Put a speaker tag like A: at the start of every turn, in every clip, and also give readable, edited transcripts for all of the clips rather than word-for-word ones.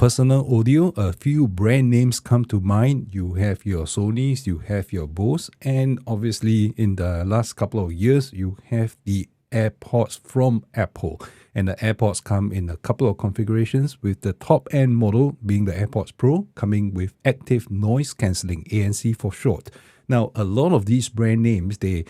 A: personal audio, a few brand names come to mind. You have your Sonys, you have your Bose, and obviously in the last couple of years, you have the AirPods from Apple. And the AirPods come in a couple of configurations, with the top-end model being the AirPods Pro, coming with active noise cancelling, ANC for short. Now, a lot of these brand names, they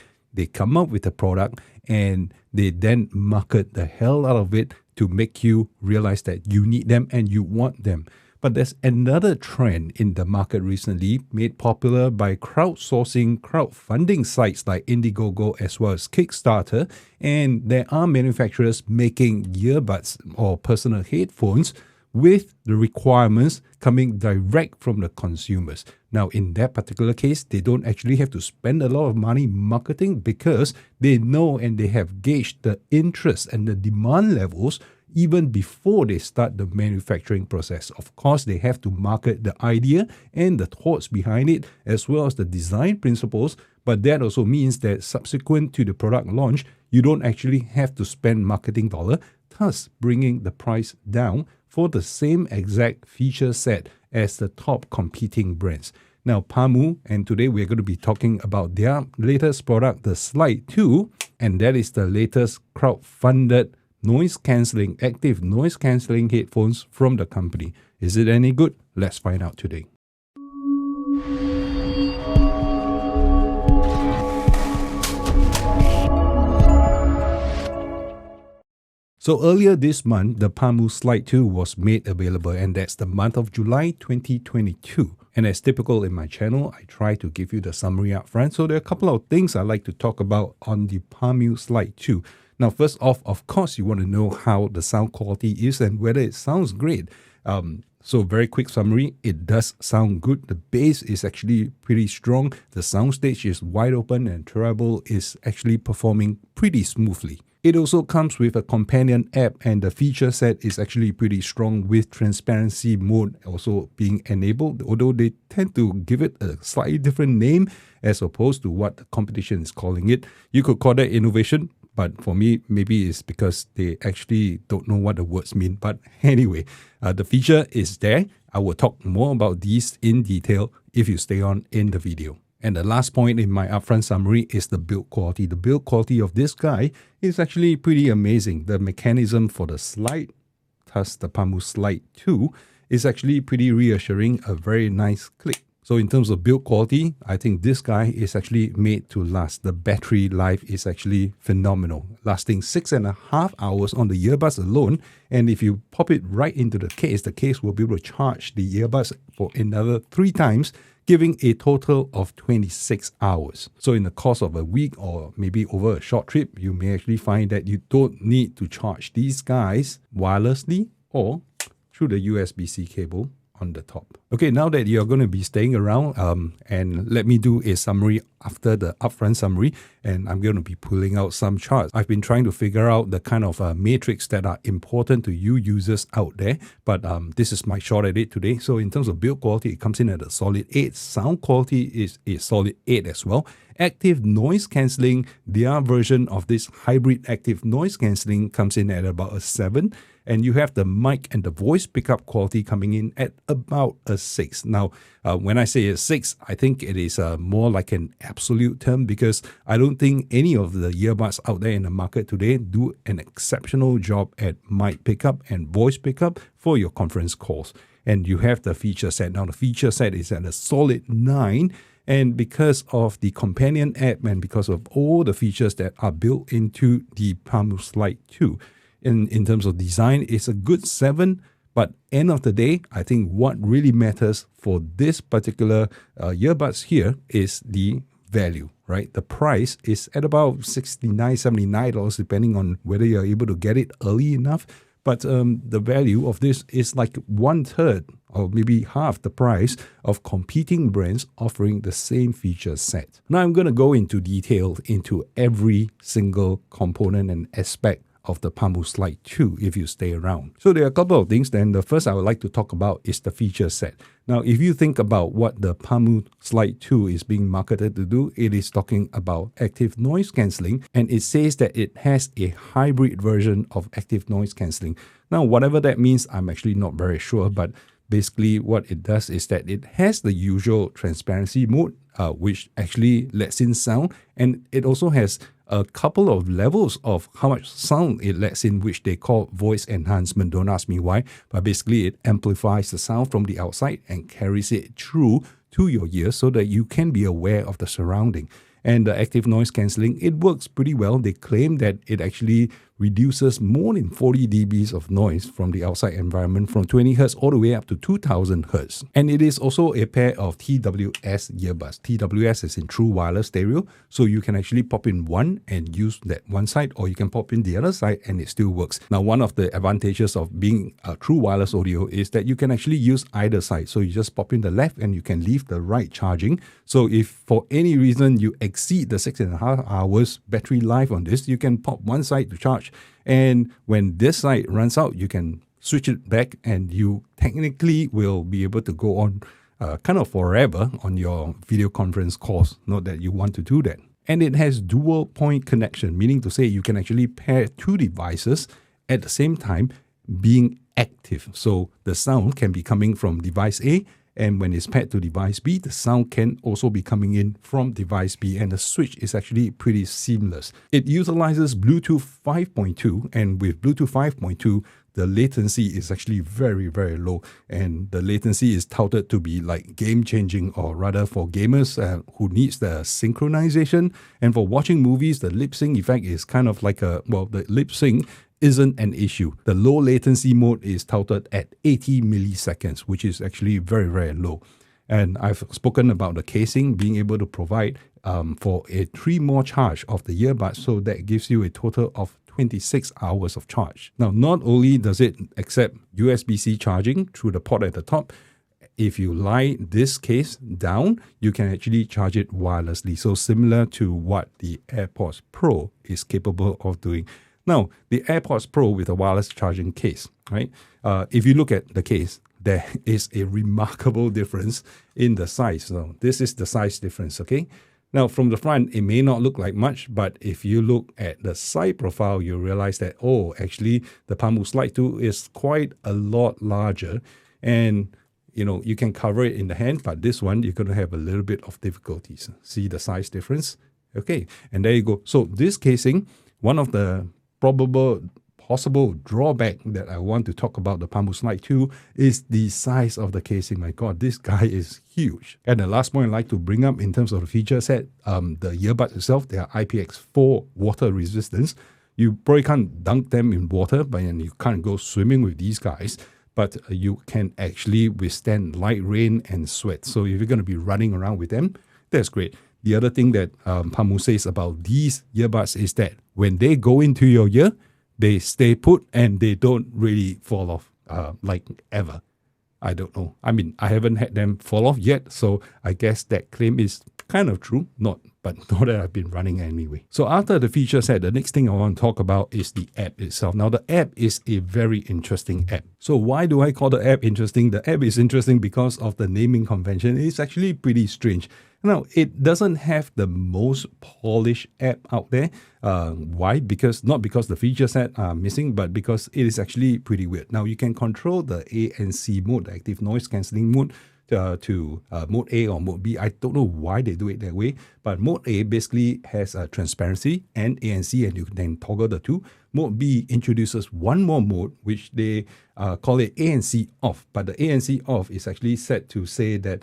A: come up with a product and they then market the hell out of it to make you realize that you need them and you want them. But there's another trend in the market recently, made popular by crowdfunding sites like Indiegogo as well as Kickstarter. And there are manufacturers making earbuds or personal headphones with the requirements coming direct from the consumers. Now, in that particular case, they don't actually have to spend a lot of money marketing, because they know and they have gauged the interest and the demand levels even before they start the manufacturing process. Of course, they have to market the idea and the thoughts behind it, as well as the design principles, but that also means that subsequent to the product launch, you don't actually have to spend marketing dollar, thus bringing the price down for the same exact feature set as the top competing brands. Now, Pamu, and today we're going to be talking about their latest product, the Slide 2, and that is the latest crowd-funded active noise cancelling headphones from the company. Is it any good? Let's find out today. So earlier this month, the Pamu Slide 2 was made available, and that's the month of July 2022. And as typical in my channel, I try to give you the summary up front. So there are a couple of things I like to talk about on the Pamu Slide 2. Now, first off, of course, you want to know how the sound quality is and whether it sounds great. So very quick summary, it does sound good. The bass is actually pretty strong. The soundstage is wide open and treble is actually performing pretty smoothly. It also comes with a companion app, and the feature set is actually pretty strong, with transparency mode also being enabled, although they tend to give it a slightly different name as opposed to what the competition is calling it. You could call that innovation, but for me, maybe it's because they actually don't know what the words mean. But anyway, the feature is there. I will talk more about these in detail if you stay on in the video. And the last point in my upfront summary is the build quality. The build quality of this guy is actually pretty amazing. The mechanism for the slide, thus the Pamu Slide 2, is actually pretty reassuring, a very nice click. So in terms of build quality, I think this guy is actually made to last. The battery life is actually phenomenal, lasting 6.5 hours on the earbuds alone. And if you pop it right into the case will be able to charge the earbuds for another 3 times, giving a total of 26 hours. So in the course of a week or maybe over a short trip, you may actually find that you don't need to charge these guys wirelessly or through the USB-C cable on the top. Okay, now that you're going to be staying around, and let me do a summary after the upfront summary, and I'm going to be pulling out some charts. I've been trying to figure out the kind of metrics that are important to you users out there, but this is my shot at it today. So in terms of build quality, it comes in at a solid 8. Sound quality is a solid 8 as well. Active noise cancelling, their version of this hybrid active noise cancelling comes in at about a 7. And you have the mic and the voice pickup quality coming in at about a 6. Now, when I say a 6, I think it is more like an absolute term, because I don't think any of the earbuds out there in the market today do an exceptional job at mic pickup and voice pickup for your conference calls. And you have the feature set. Now, the feature set is at a solid 9. And because of the companion app and because of all the features that are built into the Pamu Slide 2, in terms of design, it's a good 7. But end of the day, I think what really matters for this particular earbuds here is the value, right? The price is at about $69, $79, depending on whether you're able to get it early enough. But the value of this is like 1/3 or maybe half the price of competing brands offering the same feature set. Now I'm going to go into detail into every single component and aspect of the Pamu Slide 2 if you stay around. So there are a couple of things. Then the first I would like to talk about is the feature set. Now, if you think about what the Pamu Slide 2 is being marketed to do, it is talking about active noise cancelling, and it says that it has a hybrid version of active noise cancelling. Now, whatever that means, I'm actually not very sure, but basically what it does is that it has the usual transparency mode, which actually lets in sound, and it also has a couple of levels of how much sound it lets in, which they call voice enhancement. Don't ask me why, but basically it amplifies the sound from the outside and carries it through to your ears so that you can be aware of the surrounding. And the active noise cancelling, it works pretty well. They claim that it actually reduces more than 40 dBs of noise from the outside environment from 20 Hz all the way up to 2000 Hz. And it is also a pair of TWS earbuds. TWS is in true wireless stereo, so you can actually pop in one and use that one side, or you can pop in the other side and it still works. Now, one of the advantages of being a true wireless audio is that you can actually use either side. So you just pop in the left and you can leave the right charging. So if for any reason you exceed the 6.5 hours battery life on this, you can pop one side to charge, and when this side runs out, you can switch it back and you technically will be able to go on kind of forever on your video conference calls. Not that you want to do that. And it has dual point connection, meaning to say you can actually pair two devices at the same time being active. So the sound can be coming from device A, and when it's paired to device B, the sound can also be coming in from device B, and the switch is actually pretty seamless. It utilizes Bluetooth 5.2, and with Bluetooth 5.2, the latency is actually very, very low. And the latency is touted to be like game-changing, or rather for gamers who needs the synchronization. And for watching movies, the lip-sync effect is kind of like the lip-sync isn't an issue. The low latency mode is touted at 80 milliseconds, which is actually very, very low. And I've spoken about the casing being able to provide for a 3 more charge of the earbuds, so that gives you a total of 26 hours of charge. Now, not only does it accept USB-C charging through the port at the top, if you lie this case down, you can actually charge it wirelessly. So similar to what the AirPods Pro is capable of doing. Now, the AirPods Pro with a wireless charging case, right? If you look at the case, there is a remarkable difference in the size. So this is the size difference, okay? Now, from the front, it may not look like much, but if you look at the side profile, you realize that, oh, actually, the Pamu Slide 2 is quite a lot larger. And, you can cover it in the hand, but this one, you're going to have a little bit of difficulties. See the size difference? Okay, and there you go. So this casing, one of the possible drawback that I want to talk about the Pamu Slide 2 is the size of the casing. My God, this guy is huge. And the last point I'd like to bring up in terms of the feature set, the earbuds itself, they are IPX4 water resistance. You probably can't dunk them in water, but you can't go swimming with these guys, but you can actually withstand light rain and sweat. So if you're going to be running around with them, that's great. The other thing that Pamu says about these earbuds is that when they go into your ear, they stay put and they don't really fall off like ever. I don't know. I mean, I haven't had them fall off yet, so I guess that claim is kind of true, but not that I've been running anyway. So after the feature set, the next thing I want to talk about is the app itself. Now, the app is a very interesting app. So why do I call the app interesting? The app is interesting because of the naming convention. It's actually pretty strange. Now, it doesn't have the most polished app out there. Why? Not because the feature set are missing, but because it is actually pretty weird. Now, you can control the ANC mode, the active noise cancelling mode, to mode A or mode B. I don't know why they do it that way, but mode A basically has transparency and ANC, and you can then toggle the two. Mode B introduces one more mode, which they call it ANC off, but the ANC off is actually set to say that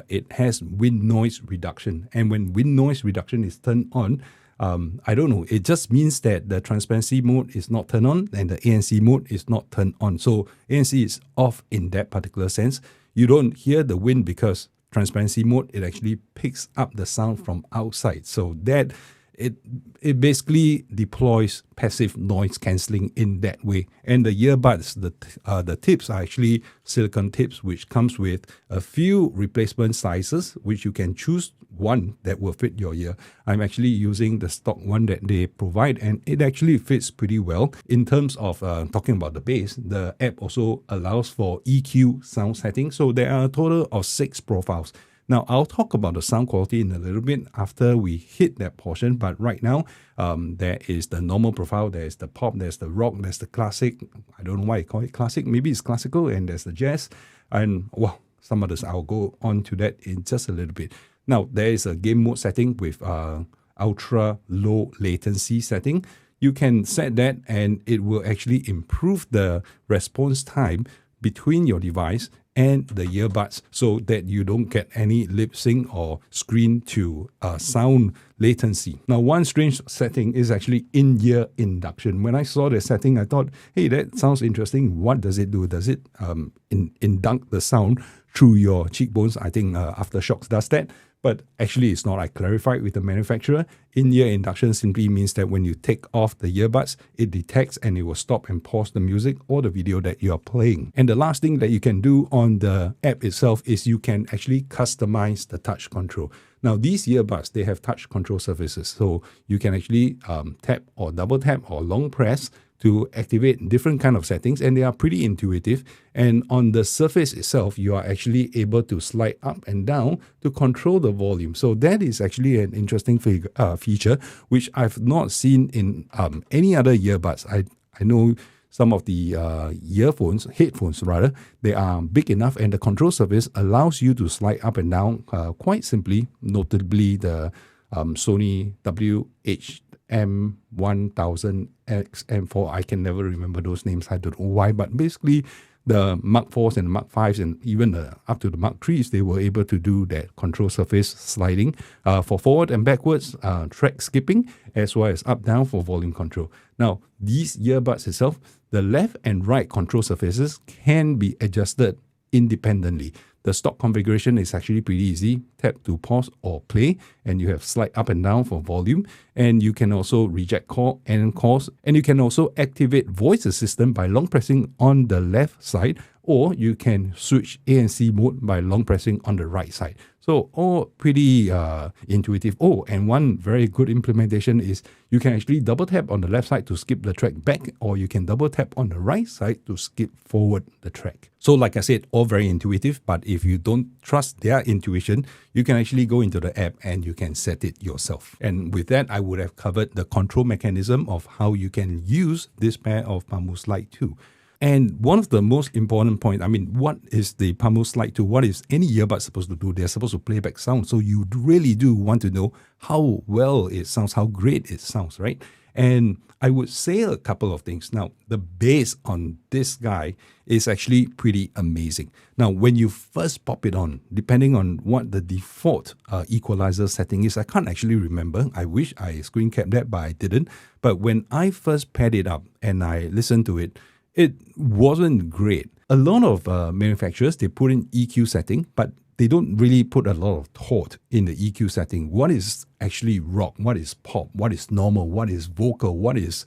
A: it has wind noise reduction. And when wind noise reduction is turned on, I don't know, it just means that the transparency mode is not turned on and the ANC mode is not turned on. So ANC is off in that particular sense. You don't hear the wind because transparency mode, it actually picks up the sound from outside. So that it basically deploys passive noise cancelling in that way. And the earbuds, the tips are actually silicone tips, which comes with a few replacement sizes, which you can choose one that will fit your ear. I'm actually using the stock one that they provide, and it actually fits pretty well. In terms of talking about the bass, the app also allows for EQ sound settings. So there are a total of 6 profiles. Now, I'll talk about the sound quality in a little bit after we hit that portion, but right now, there is the normal profile, there's the pop, there's the rock, there's the classic. I don't know why I call it classic. Maybe it's classical, and there's the jazz, and well, some others. I'll go on to that in just a little bit. Now, there is a game mode setting with ultra low latency setting. You can set that, and it will actually improve the response time between your device and the earbuds so that you don't get any lip sync or screen to sound latency. Now, one strange setting is actually in-ear induction. When I saw the setting, I thought, hey, that sounds interesting. What does it do? Does it induct the sound through your cheekbones? I think Aftershocks does that. But actually, it's not. I clarified with the manufacturer. In-ear induction simply means that when you take off the earbuds, it detects and it will stop and pause the music or the video that you are playing. And the last thing that you can do on the app itself is you can actually customize the touch control. Now, these earbuds, they have touch control surfaces. So you can actually tap or double tap or long press to activate different kind of settings, and they are pretty intuitive. And on the surface itself, you are actually able to slide up and down to control the volume. So that is actually an interesting feature, which I've not seen in any other earbuds. I know some of the headphones rather, they are big enough, and the control surface allows you to slide up and down quite simply, notably the Sony WH-M1000X-M4. I can never remember those names. I don't know why, but basically the Mark 4s and Mark 5s and even up to the Mark 3s, they were able to do that control surface sliding for forward and backwards track skipping, as well as up-down for volume control. Now, these earbuds itself, the left and right control surfaces can be adjusted independently. The stock configuration is actually pretty easy. Tap to pause or play, and you have slide up and down for volume. And you can also reject call and calls. And you can also activate voice assistant by long pressing on the left side, or you can switch ANC mode by long pressing on the right side. So all pretty intuitive. Oh, and one very good implementation is you can actually double tap on the left side to skip the track back, or you can double tap on the right side to skip forward the track. So like I said, all very intuitive, but if you don't trust their intuition, you can actually go into the app and you can set it yourself. And with that, I would have covered the control mechanism of how you can use this pair of Pamu Slide 2. And one of the most important points, what is the Pamu Slide 2? What is any earbud supposed to do? They're supposed to play back sound. So you really do want to know how well it sounds, how great it sounds, right? And I would say a couple of things. Now, the bass on this guy is actually pretty amazing. Now, when you first pop it on, depending on what the default equalizer setting is, I can't actually remember. I wish I screen capped that, but I didn't. But when I first paired it up and I listened to it, it wasn't great. A lot of manufacturers, they put in EQ setting, but they don't really put a lot of thought in the EQ setting. What is actually rock? What is pop? What is normal? What is vocal? What is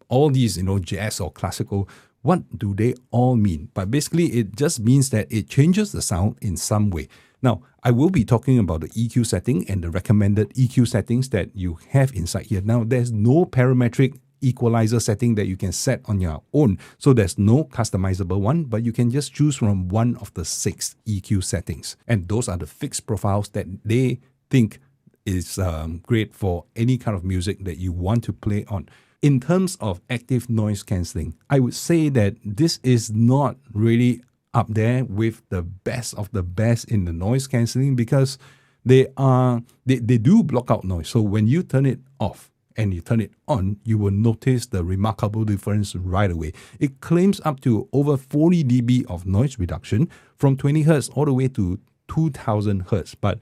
A: all these, jazz or classical? What do they all mean? But basically, it just means that it changes the sound in some way. Now, I will be talking about the EQ setting and the recommended EQ settings that you have inside here. Now, there's no parametric equalizer setting that you can set on your own. So there's no customizable one, but you can just choose from one of the 6 EQ settings. And those are the fixed profiles that they think is great for any kind of music that you want to play on. In terms of active noise cancelling, I would say that this is not really up there with the best of the best in the noise cancelling, because they do block out noise. So when you turn it off and you turn it on, you will notice the remarkable difference right away. It claims up to over 40 dB of noise reduction from 20 Hz all the way to 2000 Hz. But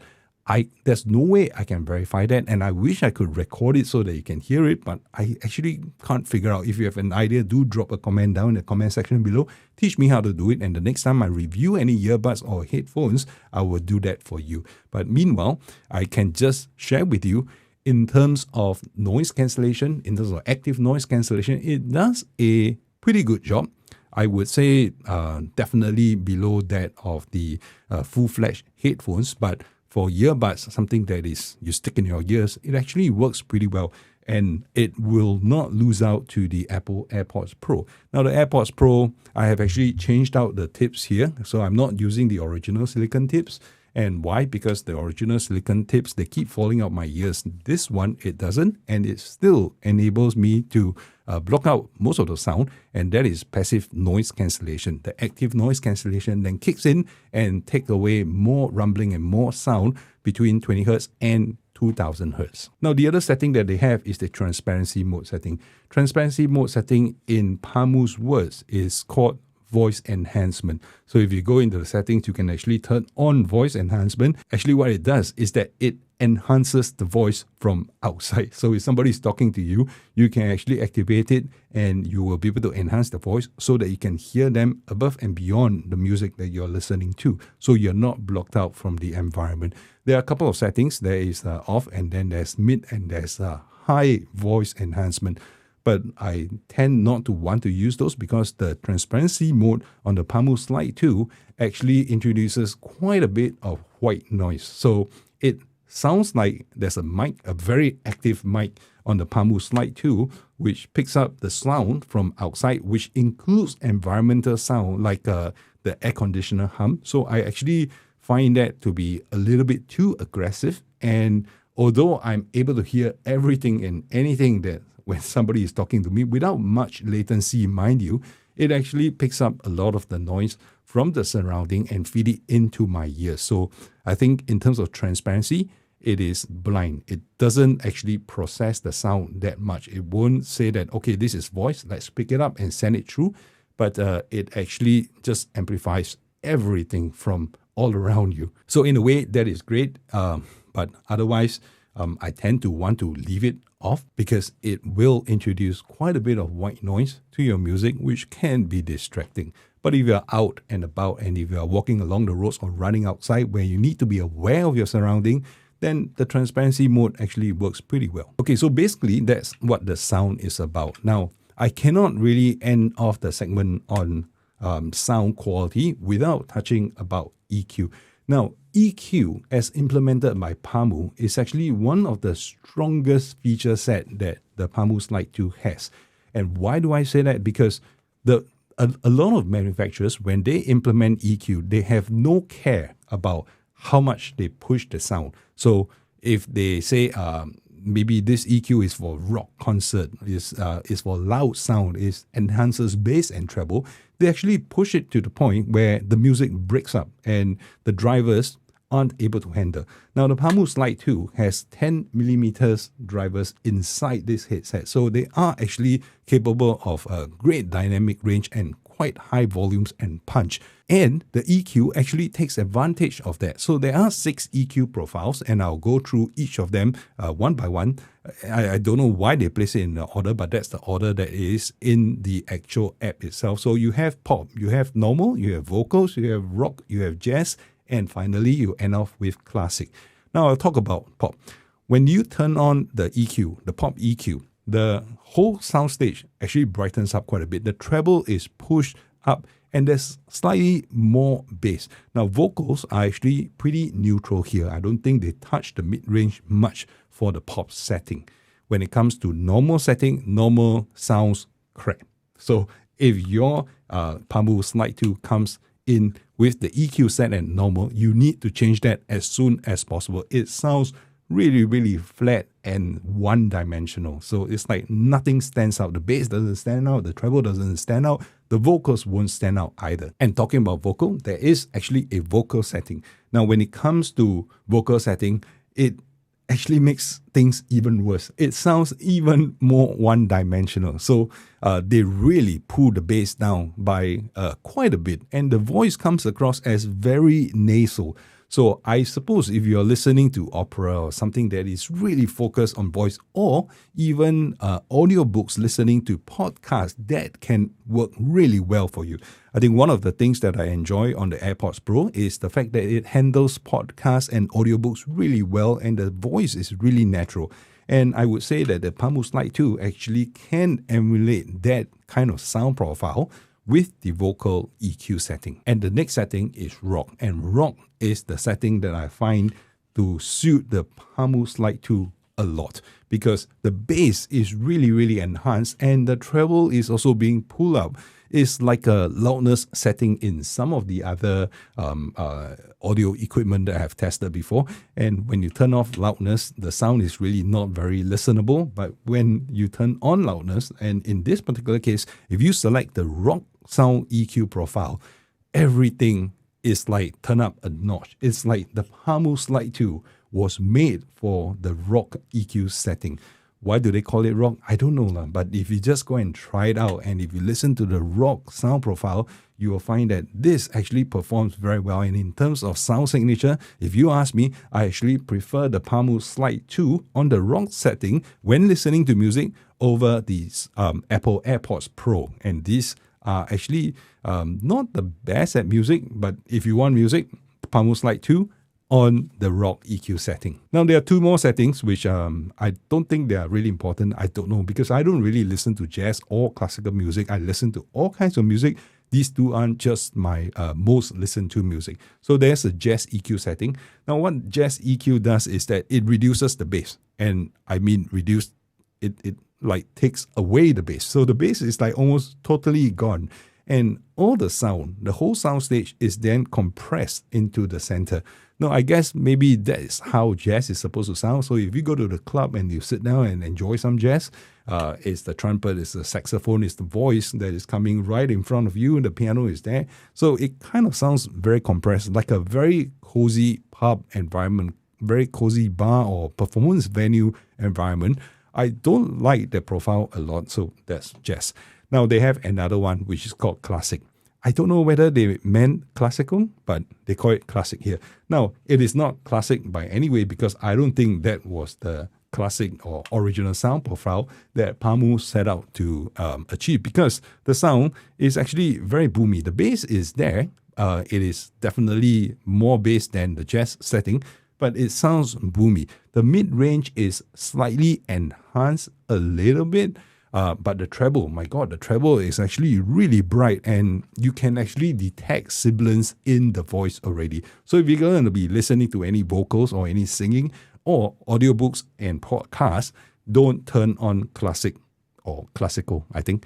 A: there's no way I can verify that, and I wish I could record it so that you can hear it, but I actually can't figure out. If you have an idea, do drop a comment down in the comment section below. Teach me how to do it, and the next time I review any earbuds or headphones, I will do that for you. But meanwhile, I can just share with you, in terms of noise cancellation, in terms of active noise cancellation, it does a pretty good job. I would say definitely below that of the full-fledged headphones, but for earbuds, something that is you stick in your ears, it actually works pretty well, and it will not lose out to the Apple AirPods Pro. Now, the AirPods Pro, I have actually changed out the tips here, so I'm not using the original silicone tips. And why? Because the original silicone tips, they keep falling out my ears. This one, it doesn't, and it still enables me to block out most of the sound, and that is passive noise cancellation. The active noise cancellation then kicks in and take away more rumbling and more sound between 20 Hz and 2000 Hz. Now, the other setting that they have is the transparency mode setting. Transparency mode setting, in Pamu's words, is called voice enhancement. So if you go into the settings, you can actually turn on voice enhancement. Actually, what it does is that it enhances the voice from outside. So if somebody is talking to you, you can actually activate it and you will be able to enhance the voice so that you can hear them above and beyond the music that you're listening to. So you're not blocked out from the environment. There are a couple of settings. There is off, and then there's mid, and there's high voice enhancement. But I tend not to want to use those because the transparency mode on the Pamu Slide 2 actually introduces quite a bit of white noise. So it sounds like there's a mic, a very active mic on the Pamu Slide 2, which picks up the sound from outside, which includes environmental sound like the air conditioner hum. So I actually find that to be a little bit too aggressive. And although I'm able to hear everything and anything that when somebody is talking to me without much latency, mind you, it actually picks up a lot of the noise from the surrounding and feed it into my ears. So I think in terms of transparency, it is blind. It doesn't actually process the sound that much. It won't say that, okay, this is voice, let's pick it up and send it through. But it actually just amplifies everything from all around you. So in a way, that is great. But otherwise, I tend to want to leave it off because it will introduce quite a bit of white noise to your music, which can be distracting. But if you're out and about and if you're walking along the roads or running outside where you need to be aware of your surrounding, then the transparency mode actually works pretty well. Okay, so basically that's what the sound is about. Now, I cannot really end off the segment on sound quality without touching about EQ. Now, EQ, as implemented by Pamu, is actually one of the strongest feature set that the Pamu Slide 2 has. And why do I say that? Because a lot of manufacturers, when they implement EQ, they have no care about how much they push the sound. So if they say maybe this EQ is for rock concert, is for loud sound, is enhances bass and treble, they actually push it to the point where the music breaks up and the drivers aren't able to handle. Now, the Pamu Slide 2 has 10 millimeters drivers inside this headset, so they are actually capable of a great dynamic range and quite high volumes and punch. And the EQ actually takes advantage of that. So there are 6 EQ profiles, and I'll go through each of them one by one. I don't know why they place it in the order, but that's the order that is in the actual app itself. So you have pop, you have normal, you have vocals, you have rock, you have jazz, and finally you end off with classic. Now I'll talk about pop. When you turn on the EQ, the pop EQ, the whole soundstage actually brightens up quite a bit. The treble is pushed up and there's slightly more bass. Now, vocals are actually pretty neutral here. I don't think they touch the mid-range much for the pop setting. When it comes to normal setting, normal sounds crap. So if your Pamu Slide 2 comes in with the EQ set at normal, you need to change that as soon as possible. It sounds really, really flat and one-dimensional. So it's like nothing stands out. The bass doesn't stand out, the treble doesn't stand out, the vocals won't stand out either. And talking about vocal, there is actually a vocal setting. Now, when it comes to vocal setting, it actually makes things even worse. It sounds even more one-dimensional. So they really pull the bass down by quite a bit, and the voice comes across as very nasal. So I suppose if you're listening to opera or something that is really focused on voice, or even audiobooks, listening to podcasts, that can work really well for you. I think one of the things that I enjoy on the AirPods Pro is the fact that it handles podcasts and audiobooks really well, and the voice is really natural. And I would say that the Pamu Slide 2 actually can emulate that kind of sound profile with the vocal EQ setting. And the next setting is rock. And rock is the setting that I find to suit the Pamu Slide 2 a lot, because the bass is really, really enhanced and the treble is also being pulled up. It's like a loudness setting in some of the other audio equipment that I have tested before. And when you turn off loudness, the sound is really not very listenable. But when you turn on loudness, and in this particular case, if you select the rock sound EQ profile, everything is like turn up a notch. It's like the Pamu Slide 2 was made for the rock EQ setting. Why do they call it rock? I don't know, but if you just go and try it out, and if you listen to the rock sound profile, you will find that this actually performs very well. And in terms of sound signature, if you ask me, I actually prefer the Pamu Slide 2 on the rock setting when listening to music over these Apple AirPods Pro. And these are actually not the best at music, but if you want music, Pamu Slide 2 on the rock EQ setting. Now, there are two more settings which I don't think they are really important. I don't know, because I don't really listen to jazz or classical music. I listen to all kinds of music. These two aren't just my most listened to music. So there's a jazz EQ setting. Now, what jazz EQ does is that it reduces the bass. And I mean reduce, it like takes away the bass. So the bass is like almost totally gone. And all the sound, the whole sound stage is then compressed into the center. Now, I guess maybe that is how jazz is supposed to sound. So if you go to the club and you sit down and enjoy some jazz, it's the trumpet, it's the saxophone, it's the voice that is coming right in front of you, and the piano is there. So it kind of sounds very compressed, like a very cozy pub environment, very cozy bar or performance venue environment. I don't like the profile a lot, so that's jazz. Now, they have another one which is called classic. I don't know whether they meant classical, but they call it classic here. Now, it is not classic by any way, because I don't think that was the classic or original sound profile that Pamu set out to achieve, because the sound is actually very boomy. The bass is there. It is definitely more bass than the jazz setting, but it sounds boomy. The mid-range is slightly enhanced a little bit, but the treble, my God, the treble is actually really bright, and you can actually detect sibilance in the voice already. So if you're going to be listening to any vocals or any singing or audiobooks and podcasts, don't turn on classic or classical, I think,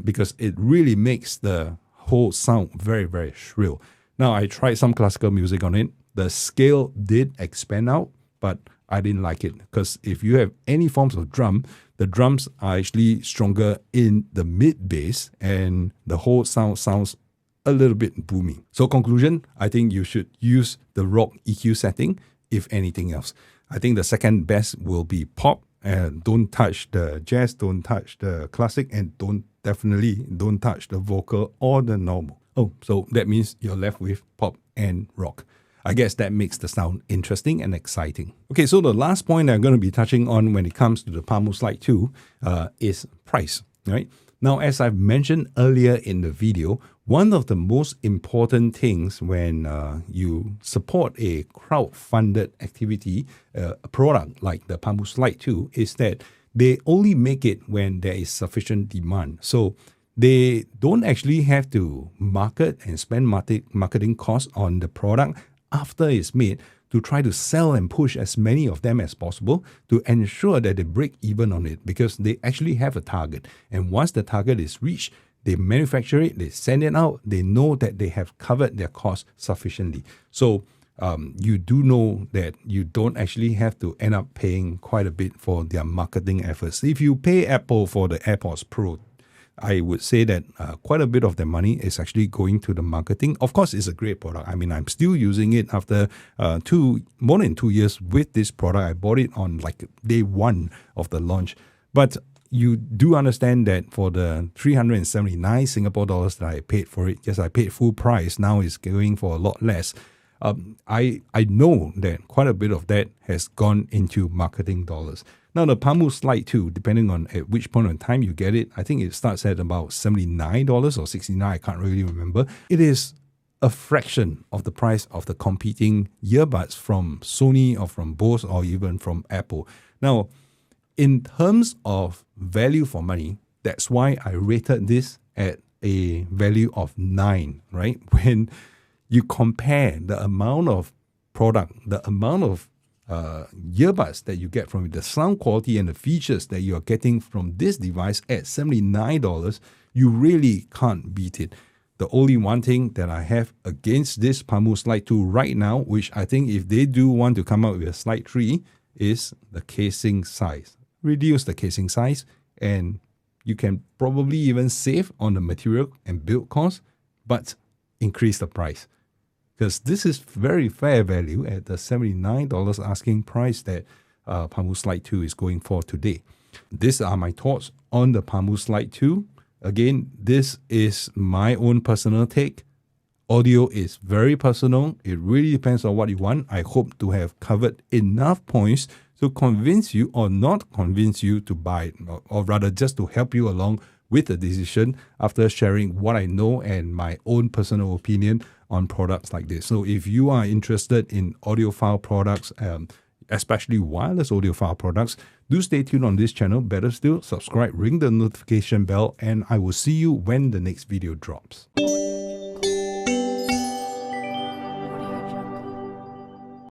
A: because it really makes the whole sound very, very shrill. Now, I tried some classical music on it. The scale did expand out, but I didn't like it, because if you have any forms of drum, the drums are actually stronger in the mid bass, and the whole sound sounds a little bit boomy. So conclusion, I think you should use the rock EQ setting if anything else. I think the second best will be pop, and don't touch the jazz, don't touch the classic, and definitely don't touch the vocal or the normal. Oh, so that means you're left with pop and rock. I guess that makes the sound interesting and exciting. Okay, so the last point I'm going to be touching on when it comes to the Pamu Slide 2 is price, right? Now, as I've mentioned earlier in the video, one of the most important things when you support a crowd-funded activity, a product like the Pamu Slide 2, is that they only make it when there is sufficient demand. So they don't actually have to market and spend marketing costs on the product after it's made to try to sell and push as many of them as possible to ensure that they break even on it, because they actually have a target. And once the target is reached, they manufacture it, they send it out, they know that they have covered their costs sufficiently. So you do know that you don't actually have to end up paying quite a bit for their marketing efforts. If you pay Apple for the AirPods Pro, I would say that quite a bit of the money is actually going to the marketing. Of course, it's a great product. I mean, I'm still using it after more than 2 years with this product. I bought it on like day one of the launch. But you do understand that for the 379 Singapore dollars that I paid for it, yes, I paid full price. Now it's going for a lot less. I know that quite a bit of that has gone into marketing dollars. Now, the Pamu Slide 2, depending on at which point in time you get it, I think it starts at about $79 or $69, I can't really remember. It is a fraction of the price of the competing earbuds from Sony or from Bose or even from Apple. Now, in terms of value for money, that's why I rated this at a value of 9, right? When you compare the amount of product, the amount of earbuds that you get from it, the sound quality and the features that you are getting from this device at $79, you really can't beat it. The only one thing that I have against this Pamu Slide 2 right now, which I think if they do want to come out with a Slide 3, is the casing size. Reduce the casing size and you can probably even save on the material and build cost, but increase the price. Because this is very fair value at the $79 asking price that Pamu Slide 2 is going for today. These are my thoughts on the Pamu Slide 2. Again, this is my own personal take. Audio is very personal. It really depends on what you want. I hope to have covered enough points to convince you or not convince you to buy it, or rather just to help you along with the decision after sharing what I know and my own personal opinion on products like this. So if you are interested in audiophile products, especially wireless audiophile products, do stay tuned on this channel. Better still, subscribe, ring the notification bell, and I will see you when the next video drops.